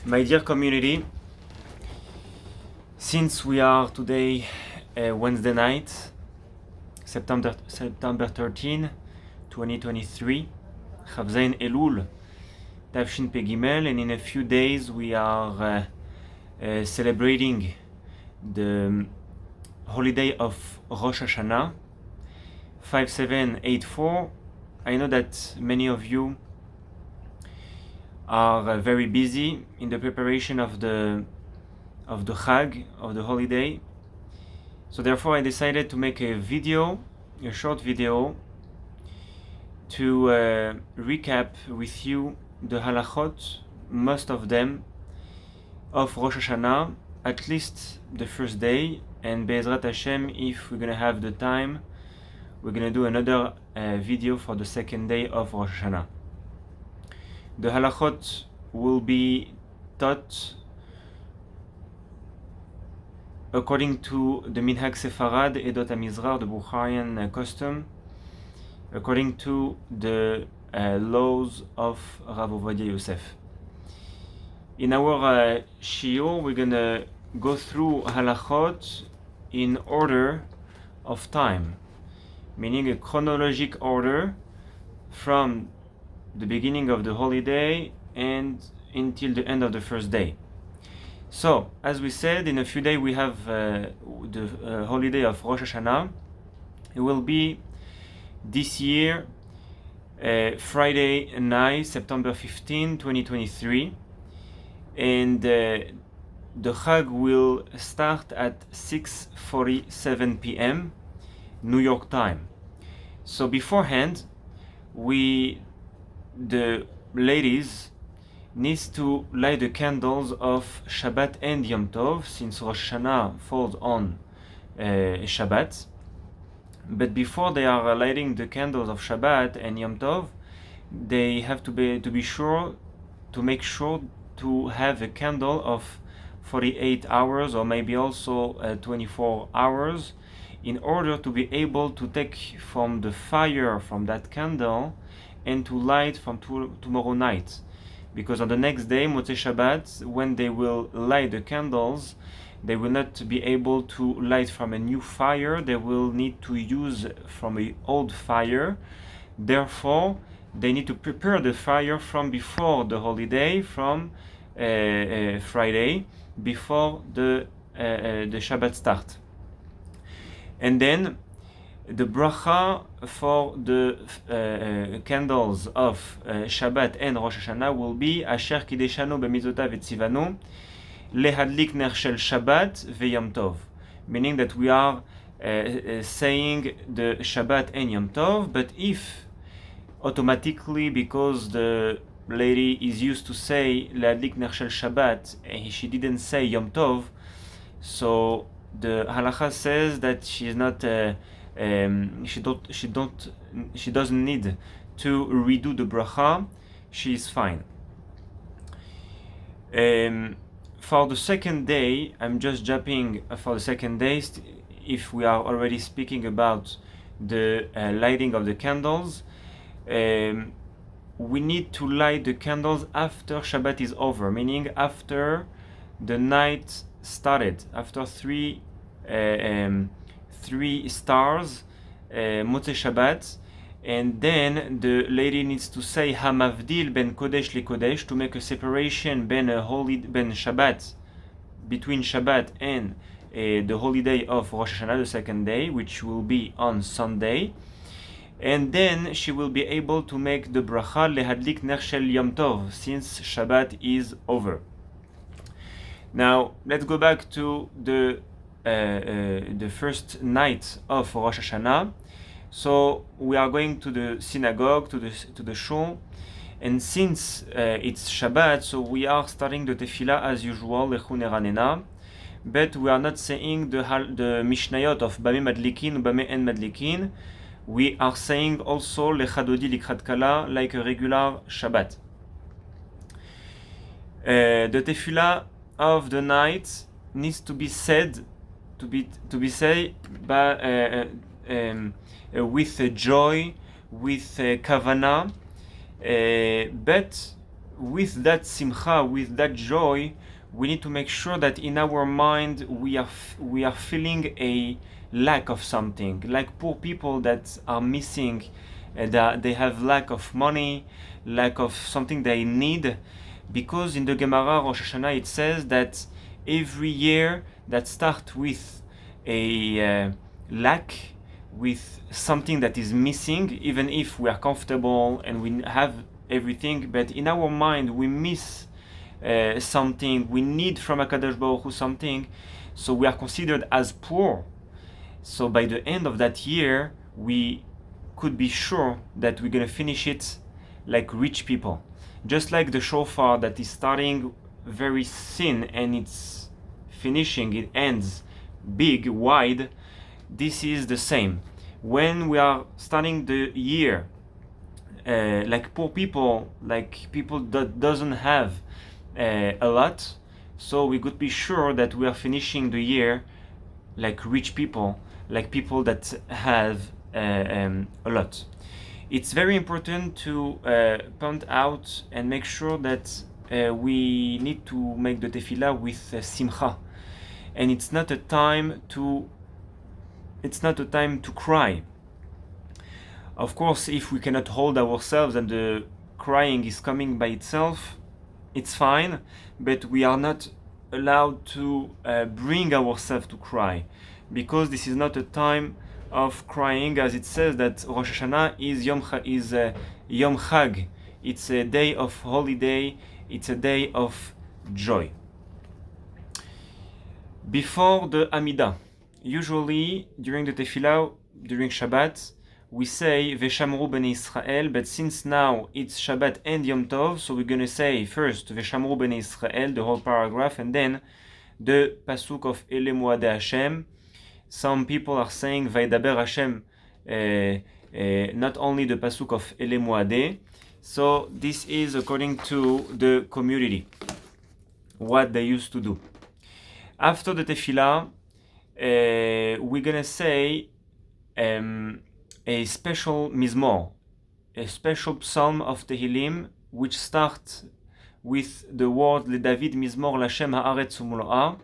My dear community, since we are today Wednesday night, September 13, 2023, Chavzain Elul, Tavshin Pegimel, and in a few days we are celebrating the holiday of Rosh Hashana, 5784. I know that many of you are very busy in the preparation of the Chag, of the holiday. So therefore I decided to make a short video, to recap with you the halachot, most of them, of Rosh Hashana, at least the first day, and Be'ezrat Hashem, if we're gonna have the time, we're gonna do another video for the second day of Rosh Hashana. The halachot will be taught according to the Minhag Sefarad, Edot HaMizrach, the Bukharian custom, according to the laws of Rav Ovadia Yosef. In our shiur, we're gonna go through halachot in order of time, meaning a chronologic order from the beginning of the holiday and until the end of the first day. So, as we said, in a few days we have the holiday of Rosh Hashana. It will be this year, Friday night, September 15, 2023, and the Chag will start at 6:47 p.m. New York time. So beforehand, the ladies needs to light the candles of Shabbat and Yom Tov, since Rosh Hashanah falls on Shabbat. But before they are lighting the candles of Shabbat and Yom Tov, they have to make sure to have a candle of 48 hours or maybe also 24 hours, in order to be able to take from the fire from that candle and to light from tomorrow night. Because on the next day, Motzei Shabbat, when they will light the candles, they will not be able to light from a new fire. They will need to use from an old fire. Therefore, they need to prepare the fire from before the holiday, from Friday, before the Shabbat start. And then the bracha for the candles of Shabbat and Rosh Hashana will be Asher Kideshanu b'mizotav etzivanu lehadlik ner shel Shabbat veYom Tov, meaning that we are saying the Shabbat and Yom Tov, but if automatically, because the lady is used to say lehadlik ner shel Shabbat and she didn't say Yom Tov, so the halacha says that she is not she doesn't need to redo the bracha. She is fine. For the second day, I'm just jumping for the second day. If we are already speaking about the lighting of the candles, we need to light the candles after Shabbat is over, meaning after the night started, after three stars, Motzei Shabbat, and then the lady needs to say Hamavdil ben Kodesh le Kodesh, to make a separation ben Shabbat, between Shabbat and the holiday of Rosh Hashanah, the second day, which will be on Sunday. And then she will be able to make the bracha lehadlik ner shel Yom Tov, since Shabbat is over. Now let's go back to the first night of Rosh Hashanah. So we are going to the synagogue, to the shul, and since it's Shabbat, so we are starting the tefillah as usual, Lechu Neranena, but we are not saying the Mishnayot of Bame Madlikin, Bame En Madlikin. We are saying also Lechadodi Likhat Kala, like a regular Shabbat. The tefillah of the night needs to be said by with joy, with kavana, but with that simcha, with that joy, we need to make sure that in our mind we are feeling a lack of something, like poor people that are missing, that they have lack of money, lack of something they need, because in the Gemara Rosh Hashana it says that every year that starts with a lack, with something that is missing, even if we are comfortable and we have everything, but in our mind we miss something, we need from HaKadosh Baruch Hu something, so we are considered as poor. So by the end of that year, we could be sure that we're going to finish it like rich people. Just like the shofar that is starting very thin and it's finishing, it ends big, wide, this is the same. When we are starting the year like poor people, like people that doesn't have a lot, so we could be sure that we are finishing the year like rich people, like people that have a lot. It's very important to point out and make sure that we need to make the tefillah with simcha, and it's not a time to cry. Of course, if we cannot hold ourselves and the crying is coming by itself, it's fine, but we are not allowed to bring ourselves to cry, because this is not a time of crying, as it says that Rosh Hashana is Yom Chag. It's a day of holiday, it's a day of joy. Before the Amidah, usually during the Tefillah, during Shabbat, we say Veshamru Bnei Israel, but since now it's Shabbat and Yom Tov, so we're gonna say first Veshamru Bnei Israel, the whole paragraph, and then the pasuk of Ele Moadei Hashem. Some people are saying Vaidaber Hashem, not only the pasuk of Ele Moadei. So this is according to the community, what they used to do. After the Tefillah, we're gonna say a special mizmor, a special psalm of Tehillim, which starts with the word LeDavid Mizmor Lashem Haaretz Umloa.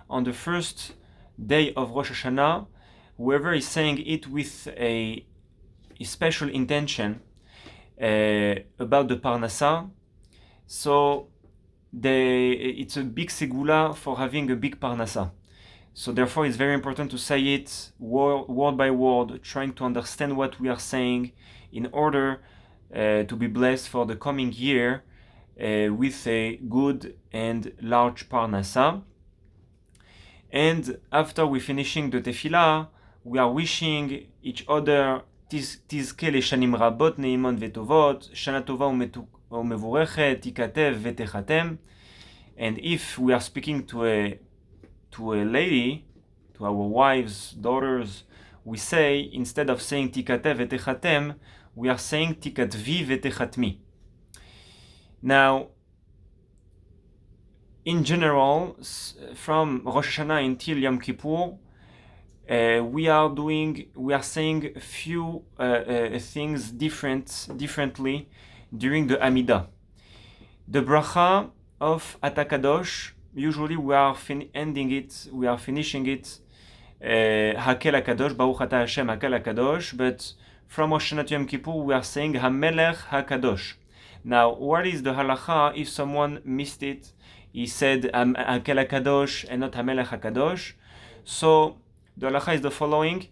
On the first day of Rosh Hashana, whoever is saying it with a special intention about the Parnasa, so it's a big segula for having a big Parnasa. So therefore it's very important to say it word by word, trying to understand what we are saying in order to be blessed for the coming year with a good and large Parnasa. And after we finishing the Tefillah, we are wishing each other תזכה לשנים רבות, נעימות וטובות, שנה טובה ומבורכת, תיכתב ותחתם. And if we are speaking to a lady, to our wives, daughters, we say, instead of saying תיכתב ותחתם, we are saying תיכתבי ותחתמי. Now, in general, from Rosh Hashana until Yom Kippur, we are saying a few things differently during the Amidah. The bracha of Atakadosh, usually we are finishing it Hakel HaKadosh, Baruch Ata Hashem Hakel HaKadosh, but from Rosh Hashanah to Yom Kippur we are saying HaMelech HaKadosh. Now, what is the halacha if someone missed it? He said Hakel HaKadosh and not HaMelech HaKadosh. So the halacha is the following: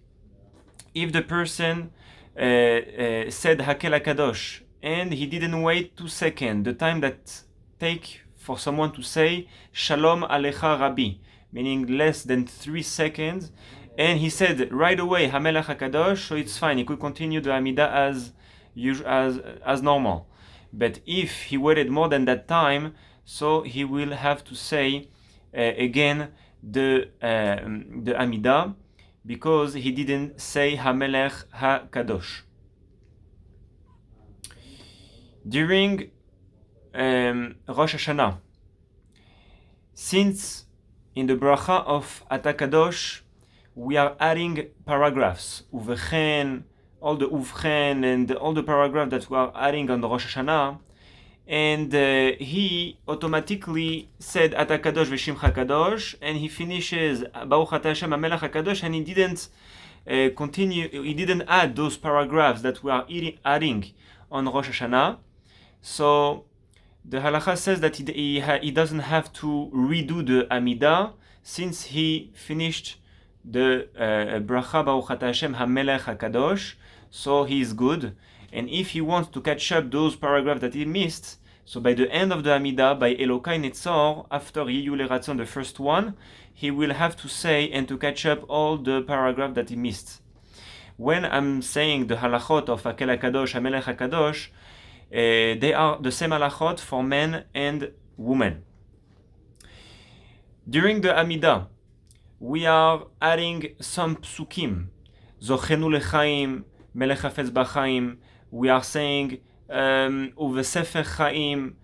if the person said Hakel HaKadosh and he didn't wait 2 seconds, the time that take for someone to say Shalom Alecha Rabbi, meaning less than 3 seconds, and he said right away HaMelech HaKadosh, so it's fine, he could continue the Amidah as normal. But if he waited more than that time, so he will have to say again the Amidah, because he didn't say HaMelech HaKadosh. During Rosh Hashana, since in the bracha of Atakadosh we are adding paragraphs, Uvechen, all the Uvchen and all the paragraphs that we are adding on the Rosh Hashana, and he automatically said Ata Kadosh v'Shimcha Kadosh, and he finishes Baruch Ata Hashem HaMelech HaKadosh, and he didn't continue, he didn't add those paragraphs that we are adding on Rosh Hashanah. So the halacha says that he doesn't have to redo the Amidah since he finished the bracha Baruch Ata Hashem HaMelech HaKadosh, so he is good. And if he wants to catch up those paragraphs that he missed, so by the end of the Amidah, by Elokai Netzor, after Yiyu Leratzon, the first one, he will have to say and to catch up all the paragraphs that he missed. When I'm saying the halachot of Hakel HaKadosh, HaMelech HaKadosh, they are the same halachot for men and women. During the Amidah, we are adding some psukim. Zochenu lechaim, Melech Hafetz B'chaim. We are saying Ubesefer Chaim,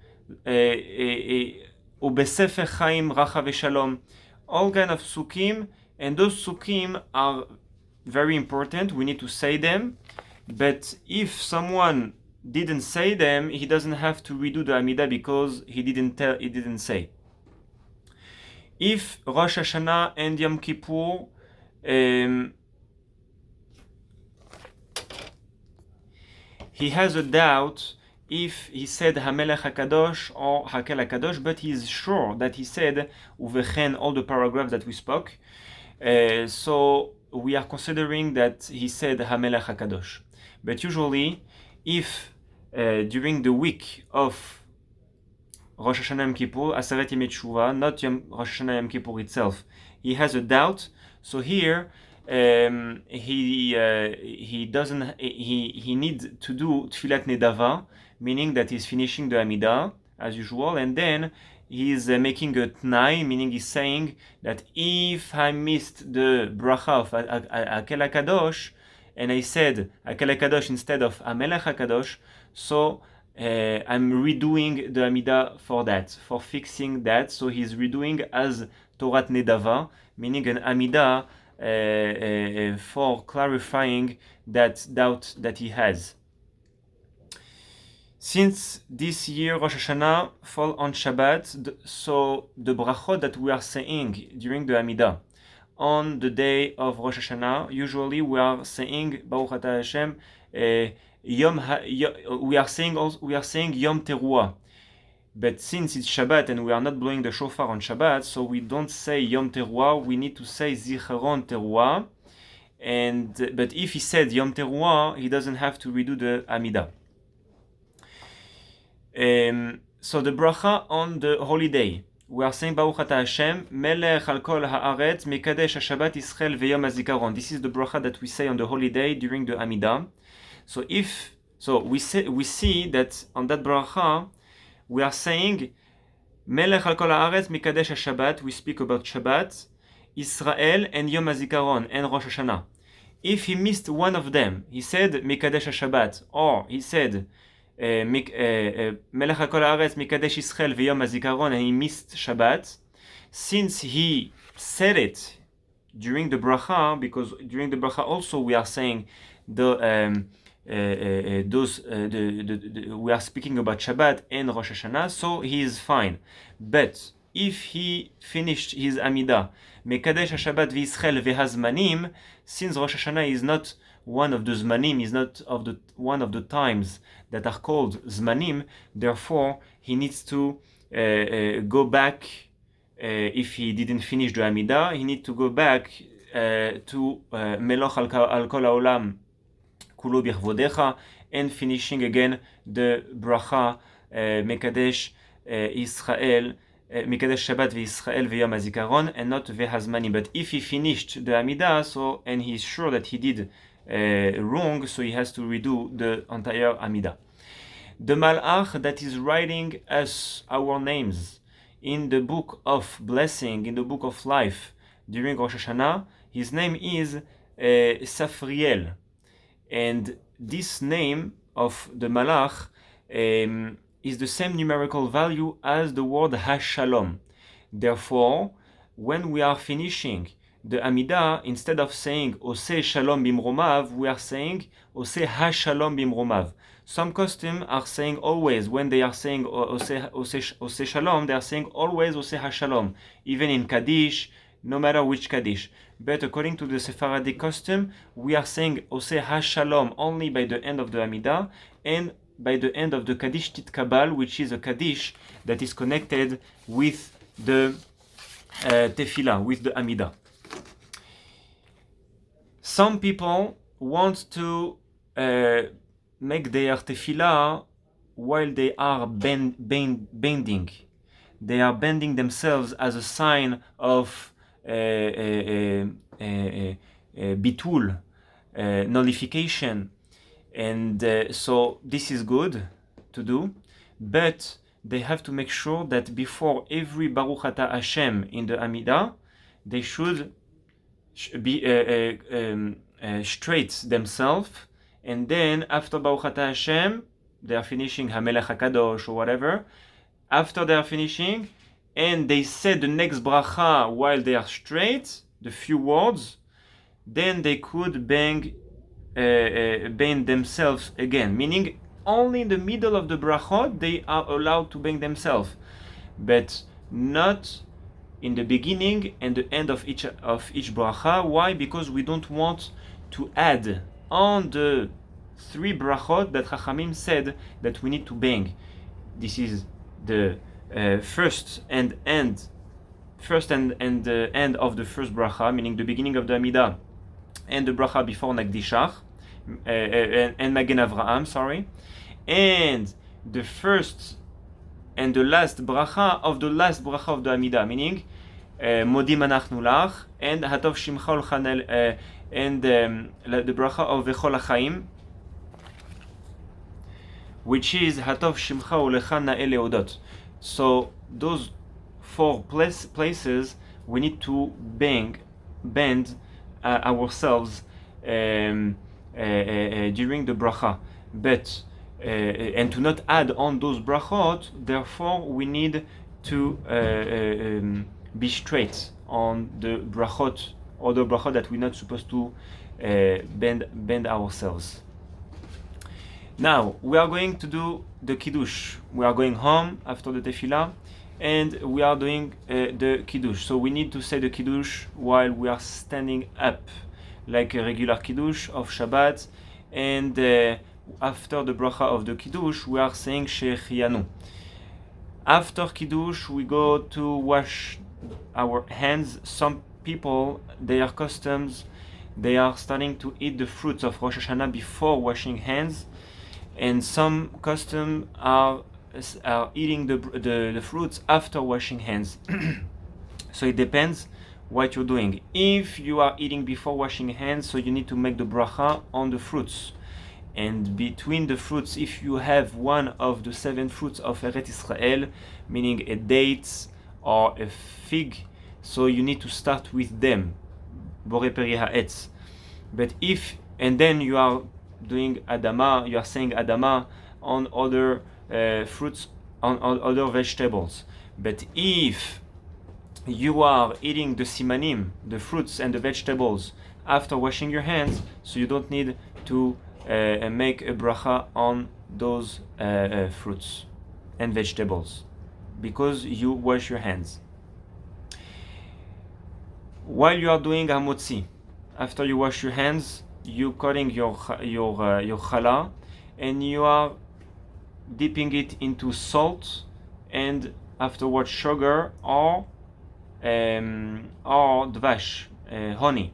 Ubesefer Chaim Racha V'Shalom. All kind of psukim, and those psukim are very important. We need to say them. But if someone didn't say them, he doesn't have to redo the Amidah because he didn't say. If Rosh Hashana and Yom Kippur he has a doubt if he said HaMelech HaKadosh or Hakel HaKadosh, but he is sure that he said Uvechen, all the paragraphs that we spoke. So we are considering that he said HaMelech HaKadosh. But usually, if during the week of Rosh Hashanah Yom Kippur, Aseret Yemei Teshuvah, not Rosh Hashanah Yom Kippur itself, he has a doubt. So here he needs to do Tfilat Nedava, meaning that he's finishing the Amidah as usual, and then he's making a Tnai, meaning he's saying that if I missed the bracha of Hakel HaKadosh and I said Hakel HaKadosh instead of HaMelech HaKadosh, so I'm redoing the Amidah for that, for fixing that. So he's redoing as Torat Nedava, meaning an Amidah for clarifying that doubt that he has. Since this year Rosh Hashanah fall on Shabbat, so the brachot that we are saying during the Amidah on the day of Rosh Hashanah, usually we are saying Baruch Ata Hashem. We are saying Yom Teruah, but since it's Shabbat and we are not blowing the shofar on Shabbat, so we don't say Yom Teruah. We need to say Zicharon Teruah. But if he said Yom Teruah, he doesn't have to redo the Amidah. So the bracha on the holy day, we are saying Baruch Ata Hashem, Melech al kol haaretz, Mekadesh HaShabbat Yisrael veYom HaZikaron. This is the bracha that we say on the holy day during the Amidah. So we see that on that bracha we are saying Melech al kol haaretz, Mekadesh HaShabbat. We speak about Shabbat, Israel, and Yom HaZikaron and Rosh Hashanah. If he missed one of them, he said Mekadesh HaShabbat, or he said Melech HaKol HaAretz Mikadesh Yisrael v'Yom HaZikaron, and he missed Shabbat. Since he said it during the bracha, because during the bracha also we are saying we are speaking about Shabbat and Rosh Hashanah, so he is fine. But if he finished his Amidah Mekadesh HaShabbat v'Yisrael v'Hazmanim, since Rosh Hashanah is not one of the Zmanim, is not one of the times that are called Zmanim, therefore he needs to go back. If he didn't finish the Amidah, he needs to go back to Meloch al kol haolam kulo birvodecha, and finishing again the bracha Mekadesh Israel, Mekadesh Shabbat v'Yisrael v'Yom HaZikaron, and not v'Hazmanim. But if he finished the Amidah, so and he's sure that he did wrong, so he has to redo the entire Amidah. The Malach that is writing us our names in the book of blessing, in the book of life during Rosh Hashanah, his name is Safriel, and this name of the Malach is the same numerical value as the word Hashalom. Therefore, when we are finishing the Amidah, instead of saying Oseh Shalom Bimromav, we are saying Oseh HaShalom Bimromav. some customs are saying always, when they are saying Oseh Shalom, they are saying always Oseh HaShalom, even in Kaddish, no matter which Kaddish. But according to the Sephardic custom, we are saying Oseh HaShalom only by the end of the Amidah and by the end of the Kaddish Titkabal, which is a Kaddish that is connected with the Tefillah, with the Amidah. Some people want to make their tefillah while they are bending. They are bending themselves as a sign of bitul, nullification. And so this is good to do, but they have to make sure that before every Baruch Ata Hashem in the Amidah, they should be straight themselves, and then after Baruch Ata Hashem, they are finishing Hamelech HaKadosh or whatever. After they are finishing, and they say the next bracha while they are straight, the few words, then they could bend themselves again. Meaning, only in the middle of the brachot they are allowed to bend themselves, but not in the beginning and the end of each bracha. Why? Because we don't want to add on the 3 brachot that Chachamim said that we need to bang. This is the first and end the end of the first bracha, meaning the beginning of the Amidah and the bracha before Nagdishach and Magen Avraham, and the first and the last bracha of the Amidah, meaning Modim Anachnu Lach and Hatov Shimcha Ulchanel and the bracha of Vechol HaChaim, which is Hatov Shimcha Ulechana Eleodot. So those 4 places we need to bend ourselves during the bracha, but and to not add on those brachot. Therefore, we need to be straight on the brachot, or the brachot that we're not supposed to bend ourselves. Now we are going to do the kiddush. We are going home after the tefillah, and we are doing the kiddush. So we need to say the kiddush while we are standing up, like a regular kiddush of Shabbat, and after the bracha of the kiddush, we are saying Shechianu. After kiddush, we go to wash our hands. Some people, their customs, they are starting to eat the fruits of Rosh Hashana before washing hands, and some custom are eating the fruits after washing hands. So it depends what you're doing. If you are eating before washing hands, so you need to make the bracha on the fruits. And between the fruits, if you have one of the 7 fruits of Eretz Israel, meaning a date or a fig, so you need to start with them, Borei Peri Ha'etz. But if, and then you are doing Adama, you are saying Adama on other fruits, on other vegetables. But if you are eating the simanim, the fruits and the vegetables, after washing your hands, so you don't need to make a bracha on those fruits and vegetables, because you wash your hands. While you are doing hamotzi, after you wash your hands, you cutting your challah, and you are dipping it into salt and afterwards sugar or dvash, honey.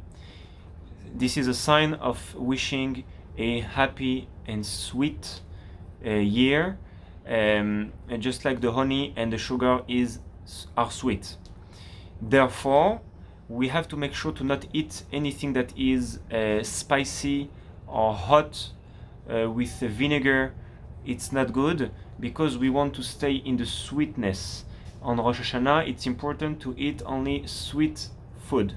This is a sign of wishing a happy and sweet year, and just like the honey and the sugar are sweet. Therefore, we have to make sure to not eat anything that is spicy or hot with vinegar. It's not good, because we want to stay in the sweetness. On Rosh Hashana, it's important to eat only sweet food.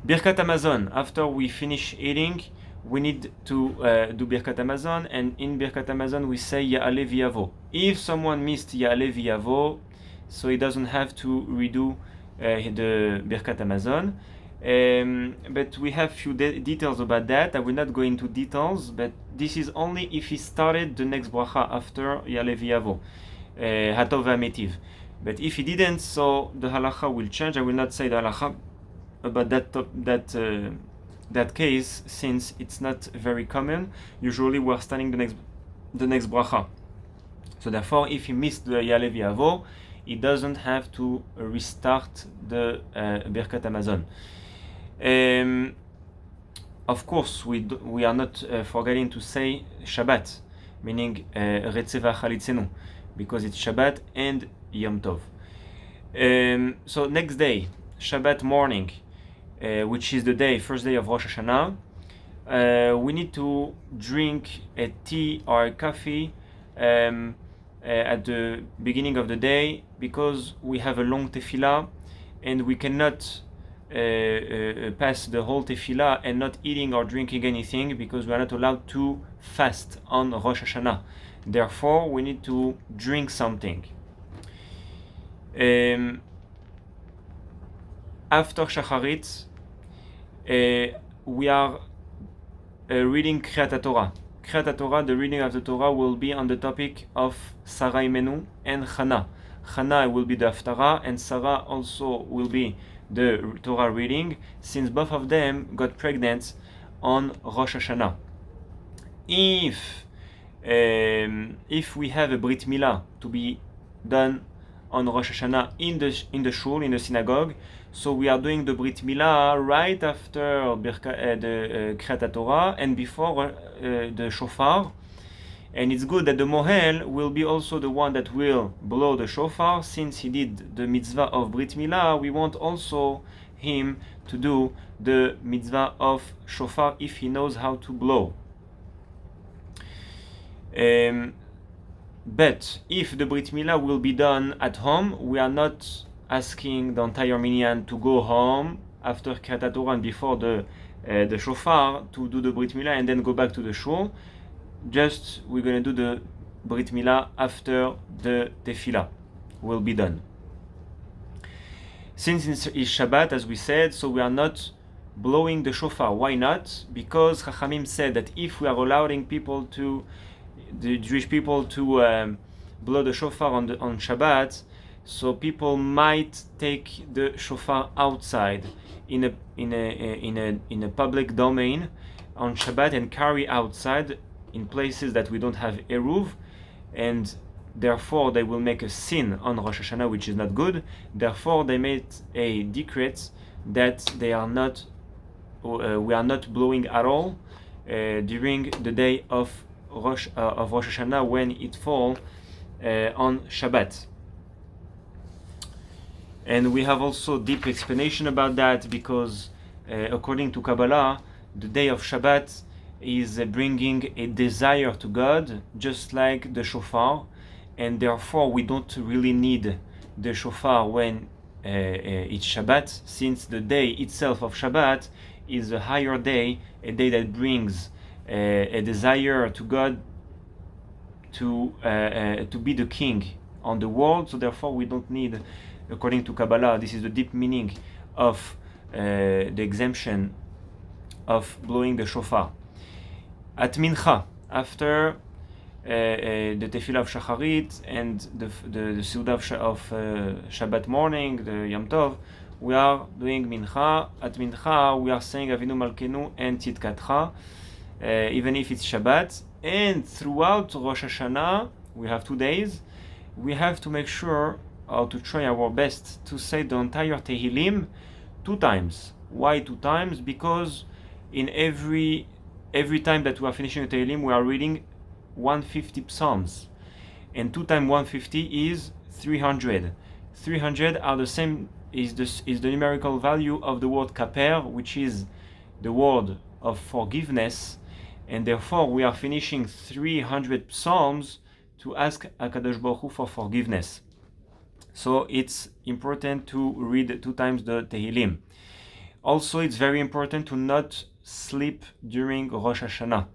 Birkat Hamazon. After we finish eating, we need to do Birkat Hamazon, and in Birkat Hamazon we say Ya'aleh V'yavo. If someone missed Ya'aleh V'yavo, so he doesn't have to redo the Birkat Hamazon. But we have few details about that. I will not go into details, but this is only if he started the next bracha after Ya'aleh V'yavo, Hatov V'Ametiv. But if he didn't, so the halacha will change. I will not say the halacha about that case, since it's not very common. Usually we are starting the next bracha. So therefore, if he missed the Ya'aleh V'yavo, he doesn't have to restart the Birkat Hamazon. Of course, we are not forgetting to say Shabbat, meaning Retzeva Chalitzenu, because it's Shabbat and Yom Tov. So next day, Shabbat morning, which is the first day of Rosh Hashana, we need to drink a tea or a coffee at the beginning of the day, because we have a long tefillah and we cannot pass the whole tefillah and not eating or drinking anything, because we are not allowed to fast on Rosh Hashanah. Therefore, we need to drink something. After Shacharit, we are reading Kriyat Torah. Kriyat Torah, the reading of the Torah, will be on the topic of Sarah Imenu and Chana. Chana will be the Haftarah, and Sarah also will be the Torah reading, since both of them got pregnant on Rosh Hashanah. If we have a Brit Milah to be done on Rosh Hashanah in the shul, in the synagogue, so we are doing the Brit Milah right after the Kriyat Torah and before the shofar. And it's good that the Mohel will be also the one that will blow the shofar. Since he did the mitzvah of Brit Milah, we want also him to do the mitzvah of shofar if he knows how to blow. But if the Brit Milah will be done at home, we are not asking the entire minyan to go home after Kriyat Torah and before the shofar to do the Brit Milah and then go back to the shul. Just we're going to do the Brit Milah after the tefillah will be done. Since it's Shabbat, as we said, so we are not blowing the shofar. Why not? Because Chachamim said that if we are allowing the Jewish people to blow the shofar on Shabbat, so people might take the shofar outside in a public domain on Shabbat and carry outside in places that we don't have eruv, and therefore they will make a sin on Rosh Hashanah, which is not good. Therefore, they made a decree that we are not blowing at all during the day of Rosh Hashanah when it falls on Shabbat. And we have also deep explanation about that, because according to Kabbalah, the day of Shabbat is bringing a desire to God, just like the shofar, and therefore we don't really need the shofar when it's Shabbat, since the day itself of Shabbat is a higher day, a day that brings a desire to God to be the king on the world. So therefore we don't need, according to Kabbalah, this is the deep meaning of the exemption of blowing the shofar. At Mincha, after the Tefillah of Shacharit and the Seudah of Shabbat morning, the Yom Tov, we are doing Mincha. At Mincha, we are saying Avinu Malkenu and Tzidkatcha, even if it's Shabbat. And throughout Rosh Hashanah, we have 2 days, we have to make sure, or to try our best, to say the entire Tehillim 2 times. Why 2 times? Because in every time that we are finishing the Tehillim, we are reading 150 psalms, and 2 times 150 is 300. 300 are the same, is the numerical value of the word kaper, which is the word of forgiveness, and therefore we are finishing 300 psalms to ask HaKadosh Baruch Hu for forgiveness. So it's important to read 2 times the Tehillim. Also, it's very important to not sleep during Rosh Hashanah,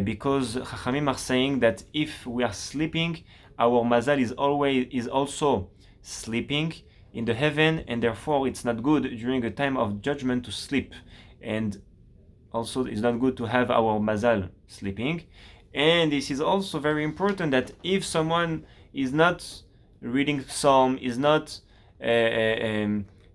because Chachamim are saying that if we are sleeping, our mazal is also sleeping, in the heaven, and therefore it's not good during a time of judgment to sleep, and also it's not good to have our mazal sleeping. And this is also very important, that if someone is not reading psalm, is not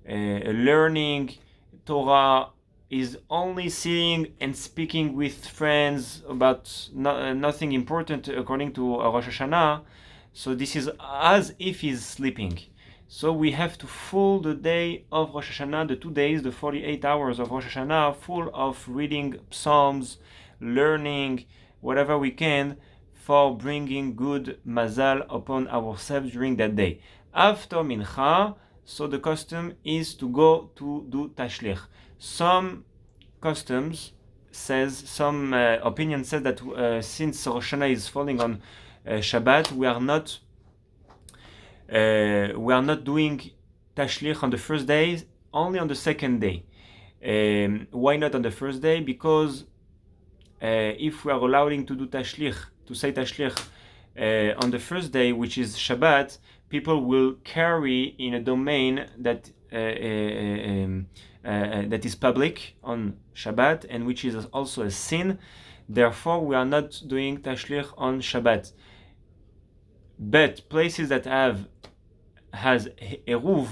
learning Torah, is only sitting and speaking with friends about nothing important according to Rosh Hashana, so this is as if he's sleeping. So we have to fill the day of Rosh Hashanah, the 2 days, the 48 hours of Rosh Hashanah, full of reading psalms, learning whatever we can for bringing good mazal upon ourselves during that day. After Mincha, so the custom is to go to do tashlich. Some customs says, some opinion says that since Rosh Hashanah is falling on Shabbat, we are not doing tashlich on the first day, only on the second day. Why not on the first day? Because if we are allowing to do tashlich, to say tashlich on the first day, which is Shabbat, people will carry in a domain that that is public on Shabbat, and which is also a sin. Therefore, we are not doing tashlich on Shabbat. But places that has eruv,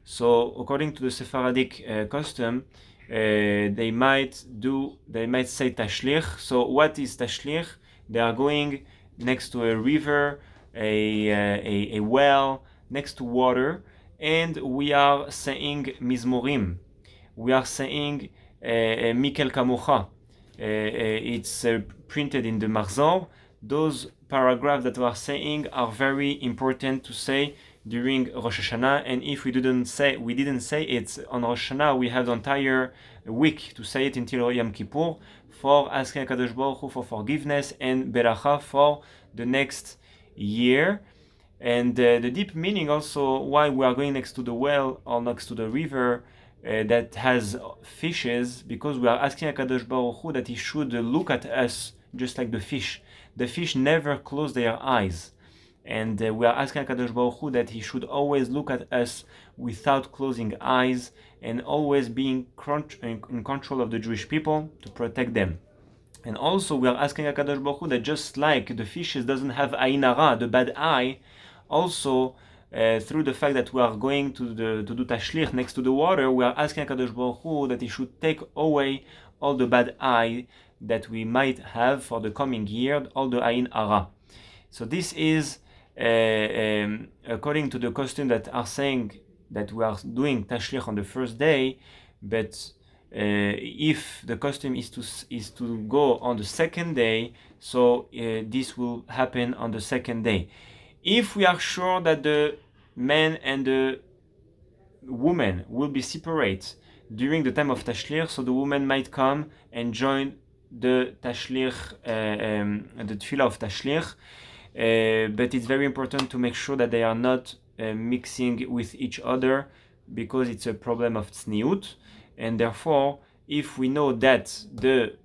so according to the Sephardic custom, they might say tashlich. So what is tashlich? They are going next to a river, a well, next to water, and we are saying mizmorim. We are saying Mikel Kamocha. It's printed in the Marzor. Those paragraphs that we are saying are very important to say during Rosh Hashana, and if we didn't say it on Rosh Hashana, we have the entire week to say it until Yom Kippur, for asking HaKadosh Baruch Hu for forgiveness and beracha for the next year. And the deep meaning also why we are going next to the well or next to the river that has fishes, because we are asking HaKadosh Baruch Hu that He should look at us just like the fish. The fish never close their eyes, and we are asking HaKadosh Baruch Hu that He should always look at us without closing eyes, and always being in control of the Jewish people to protect them. And also we are asking HaKadosh Baruch Hu that just like the fishes doesn't have ayin hara, the bad eye, also through the fact that we are going to do tashlich next to the water, we are asking HaKadosh Baruch Hu that He should take away all the bad eye that we might have for the coming year, all the ayin hara. So this is according to the custom that are saying that we are doing tashlich on the first day, but if the custom is to go on the second day, so this will happen on the second day. If we are sure that the man and the woman will be separate during the time of tashlich, so the woman might come and join the tashlich, the tefillah of tashlich, but it's very important to make sure that they are not mixing with each other, because it's a problem of tzniut. And therefore, if we know that the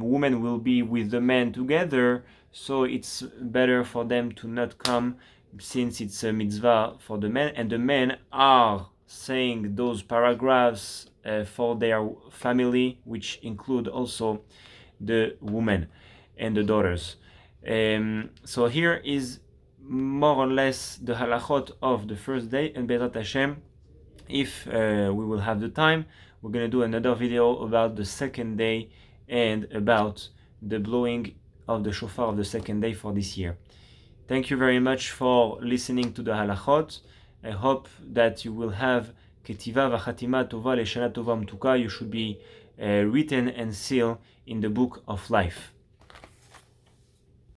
woman will be with the man together, so it's better for them to not come, since it's a mitzvah for the men, and the men are saying those paragraphs for their family, which include also the women and the daughters. So here is more or less the halachot of the first day, and Be'ezrat Hashem, if we will have the time, we're going to do another video about the second day and about the blowing of the shofar of the second day for this year. Thank you very much for listening to the halachot. I hope that you will have ketiva v'chatima tova le'shana tova mtuka. You should be written and sealed in the book of life.